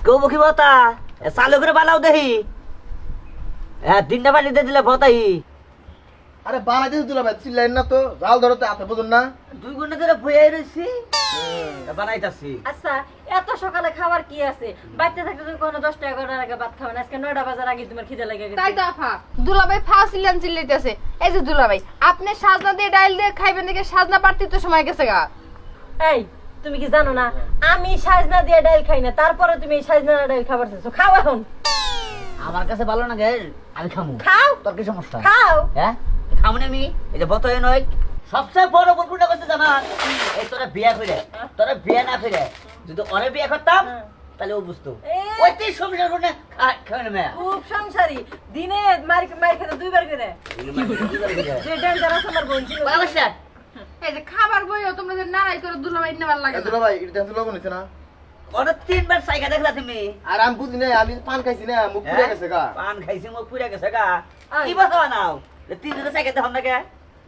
আজকেও মুখি ভতা চালু করে বানাও দেখি তিনটা পানি দিয়ে দিলে ভতাই আরে বানাই দিতে দিলাম চিল্লাই না তো জাল ধরতে হাতে বুঝুন না 2 ঘন্টা ধরে বইয়ে রয়েছি বানাইতাছি। আচ্ছা এত সকালে খাবার কি আছে? বাড়িতে থাকতে তুমি কোনো 10টা 11টার আগে ভাত খাবে না, আজকে 9টা বাজার আগে তোমার খিদে লেগে গেছে। তাই তো আফা দুলাভাই ফাউসিলান চিল্লাইতেছে। এই যে দুলাভাই আপনি সাজনা দিয়ে ডাইল দিয়ে খাইবেন দেখে সাজনা পারতে তো সময় গেছে গা। এই তুমি কি জানো না আমি সাজনা দিয়ে ডাল খাই না, তারপরে তুমি এই সাজনা ডাল খাবার চাইছো? খাও এখন, আমার কাছে ভালো না গে, আমি খামু। খাও তোর কি সমস্যা? খাও। হ্যাঁ খামু না আমি। এই যে বতয় নয় সবচেয়ে বড় ভুলটা করতে জানা এই তোরা বিয়া করে তোরা বিয়া না করে যদি ওরে বিয়া করতাম তাহলে ও বুঝতো ওই তুই সংসার করে খাবে না মেয়া খুব সংসারী, দিনে মার খেতে 2 বার করে যে ডেঞ্জারাস আমার বোন ছিল। বাবাসা এই যে খাবার বইও তোমরা যে নারাই করে দুলাভাই নেবার লাগে দুলা ভাই এটা তো লবণ হইছে না ওরে 3 বার সাইকা দেখলা তুমি আর আমি বুঝি না আমি পান খাইছি না মুখ পুড়ে গেছে গা পান খাইছি মুখ পুড়ে গেছে গা কি বাবা নাও 3 বার সাইকা দেখো না কে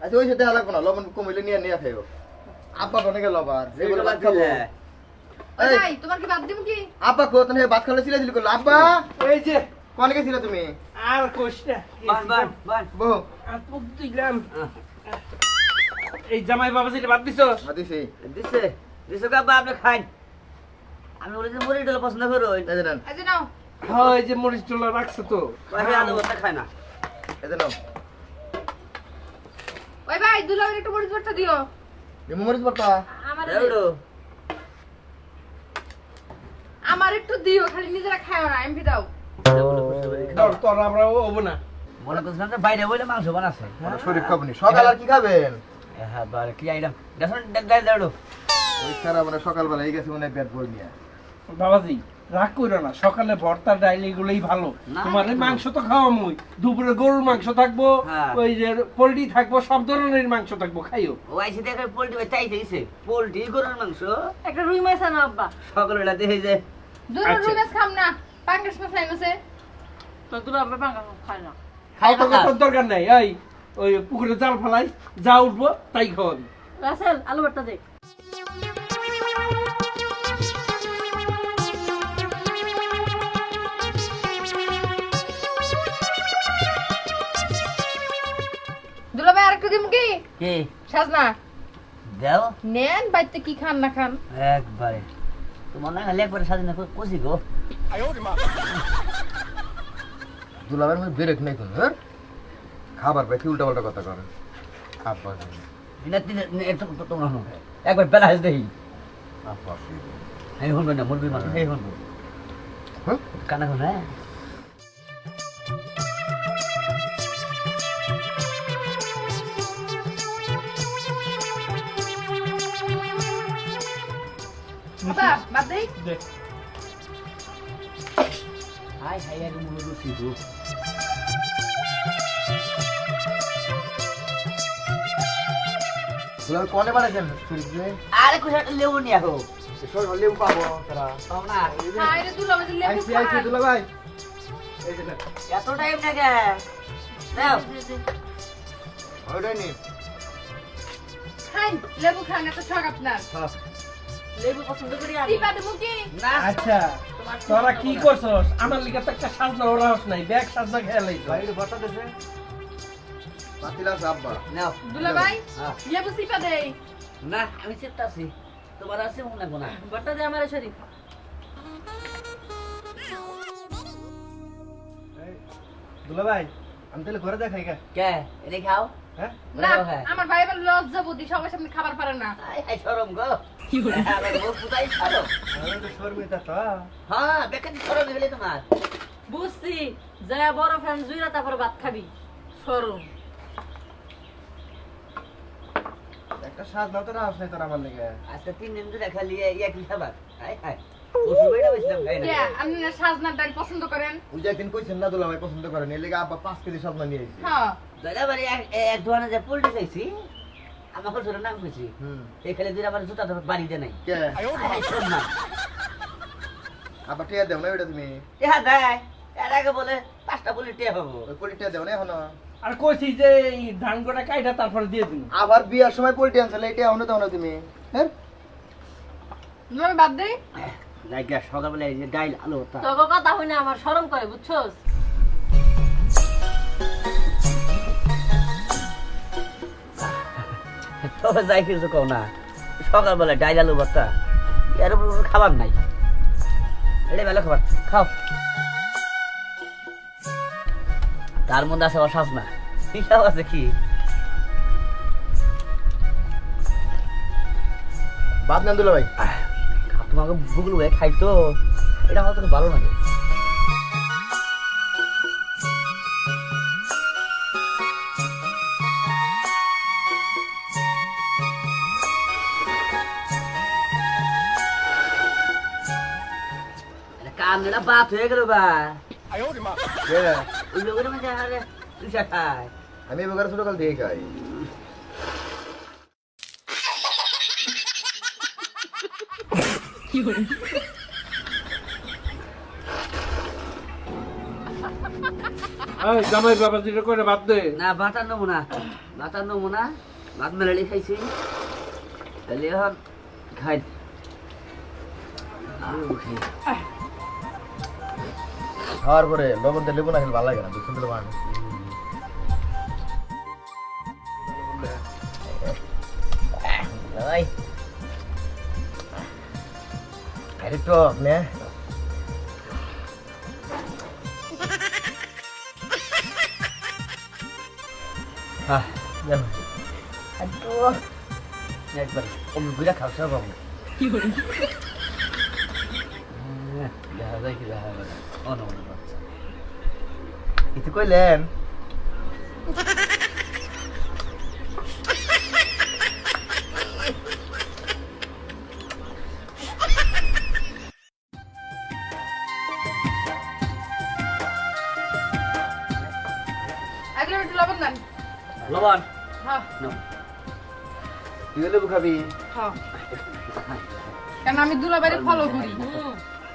আচ্ছা ওই সাথে লাগবো না লবণ কমিলে নিয়ে নিয়ে খাইও আব্বা বনে গেল আবার যে বলে ভাত খাবো ভাই তোমার কি বাদ দিম কি? আব্বা কো তনে ভাত খালে ছিলে দিল করলো আব্বা এই যে কোনে গেছিলে তুমি আর কোশ না বান বান বান বউ আর পুক দিলাম এই জামাই বাবা যেটা বাদ দিছো দিছি দিছে দিছে গা আপনি খান আমি বলি যে মুড়ি ডলা পছন্দ করো এই যে নেন এই যে নাও হ্যাঁ এই যে মরিচ টোলা রাখছো তো কই আলু ভর্তা খায় না এই যে নাও ওই ভাই দুলাভাই একটু মরিচ ভর্তা দিও। নিমু মরিচ বর্তা আমার এউড়ো আমার একটু দিও, খালি নিজেরা খাও না এমপি দাও। ধর তোর আমরা হবো না মনে করছিলাম যে বাইরে বইলে মাংস বানাচ্ছে শরীর খাবনি সকাল আর কি খাবেন হ্যাঁ বার কি আইডাম দেখুন ডাল দাঁড়ো ওই খারাপ মানে সকালবেলা এই গেছে মনে পেট ভরে নিয়ে বাবাজি রাগ করো না সকালে ভর্তা ডাইল এগুলোই ভালো না, তোমার এই না। মাংস তো খাওয়া মুই দুপুরে গরুর মাংস থাকবো হ্যাঁ। ওই যে পোল্ট্রি থাকবো সব ধরনের মাংস থাকবো খাইও ও আইসে দেখে পোল্ট্রি চাই চাইছে পোল্ট্রি গরুর মাংস একটা রুই মাছ আনো আব্বা। সকালবেলা দেখে যে দুটো আচ্ছা। রুমেস খাম না, পাঙ্গাস মাছ আইনছে। তো দুলা আব্বা পাঙ্গা খায় না। খাই অত না কথার দরকার নাই এই ওই পুকুরে জাল ফেলাই যা উঠবো তাই খাওয়াবি রাসেল আলু ভর্তা দে। দুলাভাই আরেকটু দিম কি? কি সাজনা দাও নেন, বাইতে কি খান না খান। একবারে তোমার না খালি একবারে স্বাধীন কষি গো দুলাবের মধ্যে বেরেক নাই কোন হ্যাঁ খাবার পাই কি উল্টা পাল্টা কথা করে আব্বা দিনে দিনে তোমরা শুনো একবার বেলা হাস দেখি আব্বা আমি শুনবো না মুরগির মাংস সেই শুনবো হ্যাঁ কানা শুন হ্যাঁ বাবা বাদ দেই। দেখ হাই হাই আগে মুরগি রুচি গো দুলাবের কোনে বানাইছেন ফ্রিজে আরে কোথাও একটা লেবু নিয়ে আসো সর লেবু পাবো তারা পাও না হাই রে দুলাভাই যে লেবু আইসি খায়। দুলাভাই এই যে নেন এত টাইম না গে দাও ওইটাই নি খান লেবু খান, এত শখ আপনার। হ্যাঁ লেবু পছন্দ করি আমি। টিপা দেবো কি? না আচ্ছা তোরা কি করছস আমার লিগে তো একটা সাজনা ওরাস নাই ব্যাগ সাজনা খেয়ালাই ভাই বর্তা দেছে পাতিলা আব্বা নাও দুলাভাই হ্যাঁ। লেবু টিপা দেই। না আমি চেষ্টা আছি তোমার আছে মনে লাগবো না ভর্তা দে আমার শরীফ। দুলাভাই আমি তাহলে ঘরে দেখাই কে কে এনে খাও হ্যাঁ না হ্যাঁ। আমার ভাই এবার লজ্জা বুদ্ধি সবার সামনে খাবার পারে না। আই আই শরম গো আবার মুখ পুতাই ছাড়ো আমি তো শর্মিতা তো হ্যাঁ বেকার শরম হইলে তোমার বুঝছি যা বড় ফ্রেন্ড জুইরা তারপর ভাত খাবি সরম। একটা স্বাদ দাও তো না আসলে তোর আমার লেগে আজকে 3 দিন ধরে খালি একই খাবার হাই হাই ওষুধ বেড়া বসলাম খাই কে না আপনি না সাজনার ডাল পছন্দ করেন? ওই যে একদিন কইছেন না দুলাভাই পছন্দ করেন এর লেগে আব্বা 5 কেজি স্বপ্ন নিয়ে আইছি হ্যাঁ দাদা বাড়ি এক দোকানে যে পোল্ট্রি চাইছি আমাকে ছোট নাম কইছি হুম এই খালি দুই আমার জুতা ধরে বাড়িতে নাই কে আই শোন না আব্বা টিয়া দেও না ওইটা তুমি হ্যাঁ দেয় এর আগে বলে 5টা বলে টিয়া পাবো ওই পলি টিয়া দেও না এখনো আর কইছি যে এই ধান গোটা কাইটা তারপরে দিয়ে দিন আবার বিয়ার সময় পলি টিয়া আনছিলে এটা এখনো দাও না তুমি হ্যাঁ দুলাভাই বাদ দেই। জায়গা সকালবেলা এই যে ডাইল আলু ভর্তা তোকে কথা হই না আমার শরম করে বুঝছস তবে যাই কিছু কও না সকালবেলা ডাইল আলু ভর্তা এর উপর কোনো খাবার নাই এটাই ভালো খাবার খাও তার মধ্যে আছে আবার সাজনা হিসাব আছে কি বাদ না দুলা ভাই তোমাকে বুকলু হয়ে খাই তো এটা আমার তো ভালো লাগে কামড়া বাত হয়ে গেল বা কে? ওই লোকের মধ্যে আরে তুষা খায় আমি এবার ছোট কাল দিয়ে খাই এই জামাই বাবা যেটা করে বাদ দে না বাটার নমুনা ভাত মেলালি খাইছি তাহলে এখন খাই খাওয়ার পরে লবণ দিয়ে লেবু না খেলে ভালো লাগে না দুঃখ দিলে ভালো ভাই আরে টক নে হ্যাঁ একবার অমনি বুঝা খাও সব বাবু দেখা যায় কি দেখা যায় কিছু কইলেন আগে একটু লবণ দেন লবণ হ্যাঁ তুই লেবু খাবি হ্যাঁ কারণ আমি দুলাবাড়ি ফলো করি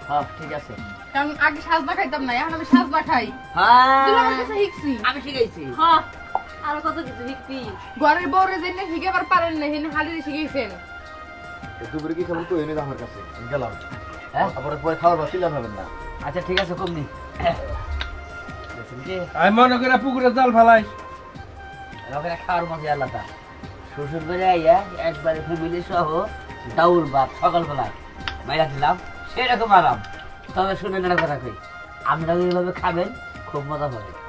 হ্যাঁ ঠিক আছে কারণ আগে সাজনা খাইতাম না এখন আমি সাজনা খাই হ্যাঁ দুলাবাড়ির কাছে শিখছি আমি শিখাইছি হ্যাঁ আর কত কিছু শিখবি ঘরের বউরে জেনে শিখাবার পারেন না হেনে হালিরে শিখাইছেন দুপুরে কি খাবো তো এনে আমার কাছে আমি গেলাম হ্যাঁ তারপরে পরে খাওয়ার পর চিল্লান হবেন না আচ্ছা ঠিক আছে কমনি দেখছেন কি আমি মনে করে পুকুরে জাল ফেলাই ওখানে খাওয়ার মজা আলাদা শ্বশুর করে আইয়া একবারে ফ্যামিলি সহ ডাউল ভাত সকালবেলায় মাইরা দিলাম সেরকম আরাম তবে শুনে না কথা কই আপনারা এইভাবে খাবেন খুব মজা পাবেন